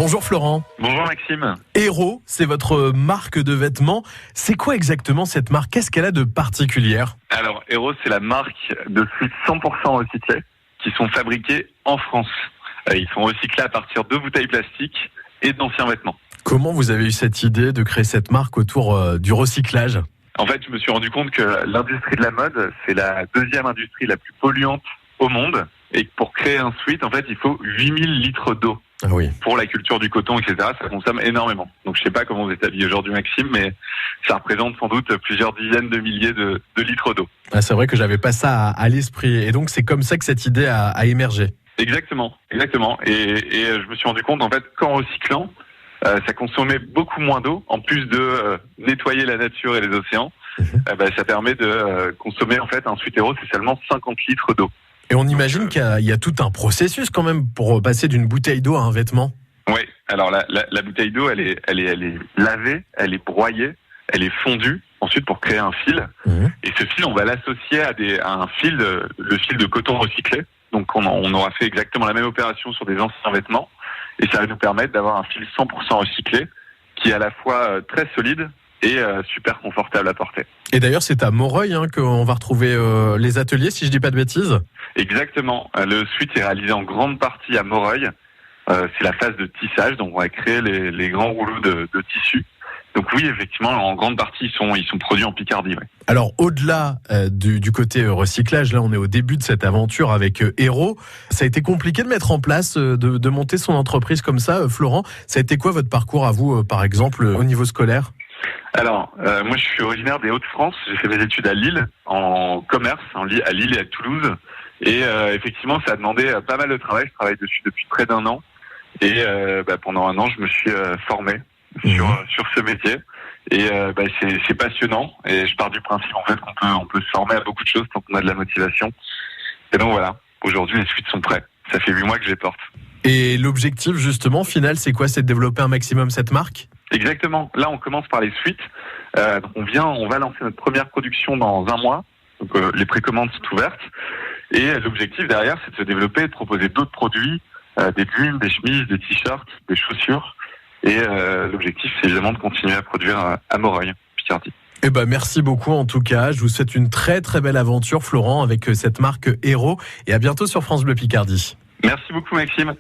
Bonjour Florent. Bonjour Maxime. Héros, c'est votre marque de vêtements. C'est quoi exactement cette marque? Qu'est-ce qu'elle a de particulière? Alors Héros, c'est la marque de suites 100% recyclés qui sont fabriqués en France. Ils sont recyclés à partir de bouteilles plastiques et d'anciens vêtements. Comment vous avez eu cette idée de créer cette marque autour du recyclage? En fait, je me suis rendu compte que l'industrie de la mode, c'est la deuxième industrie la plus polluante au monde. Et pour créer un sweat, en fait, il faut 8000 litres d'eau. Ah oui. Pour la culture du coton, etc., ça consomme énormément. Donc je sais pas comment vous êtes habillé aujourd'hui Maxime, mais ça représente sans doute plusieurs dizaines de milliers de litres d'eau. Ah, c'est vrai que j'avais pas ça à l'esprit. Et donc c'est comme ça que cette idée a émergé. Exactement. Et je me suis rendu compte en fait qu'en recyclant, ça consommait beaucoup moins d'eau. En plus de nettoyer la nature et les océans, ça permet de consommer en fait un sweat Héros, c'est seulement 50 litres d'eau. Et on imagine qu'il y a tout un processus quand même pour passer d'une bouteille d'eau à un vêtement. Oui, alors la bouteille d'eau, elle est lavée, elle est broyée, elle est fondue ensuite pour créer un fil. Et ce fil, on va l'associer à un fil, le fil de coton recyclé. Donc on aura fait exactement la même opération sur des anciens vêtements. Et ça va nous permettre d'avoir un fil 100% recyclé qui est à la fois très solide et super confortable à porter. Et d'ailleurs, c'est à Moreuil qu'on va retrouver les ateliers, si je dis pas de bêtises. Exactement. Le sweat est réalisé en grande partie à Moreuil. C'est la phase de tissage, donc on va créer les grands rouleaux de tissu. Donc oui, effectivement, en grande partie, ils sont produits en Picardie. Ouais. Alors, au-delà du côté recyclage, là, on est au début de cette aventure avec Héros. Ça a été compliqué de mettre en place, de monter son entreprise comme ça. Florent, ça a été quoi votre parcours à vous, par exemple, au niveau scolaire? Alors, moi, je suis originaire des Hauts-de-France. J'ai fait mes études à Lille, en commerce, à Lille et à Toulouse. Et effectivement, ça a demandé pas mal de travail. Je travaille dessus depuis près d'1 an. Et pendant 1 an, je me suis formé sur ce métier. Et c'est passionnant. Et je pars du principe en fait qu'on peut se former à beaucoup de choses tant qu'on a de la motivation. Et donc voilà, aujourd'hui, les suites sont prêts. Ça fait 8 mois que je les porte. Et l'objectif, justement, final, c'est quoi? C'est de développer un maximum cette marque? Exactement. Là, on commence par les suites. On va lancer notre première production dans 1 mois. Donc, les précommandes sont ouvertes. Et l'objectif derrière, c'est de se développer et de proposer d'autres produits, des jeans, des chemises, des t-shirts, des chaussures. Et l'objectif, c'est évidemment de continuer à produire à Moreuil, Picardie. Merci beaucoup en tout cas. Je vous souhaite une très très belle aventure, Florent, avec cette marque Héros. Et à bientôt sur France Bleu Picardie. Merci beaucoup Maxime.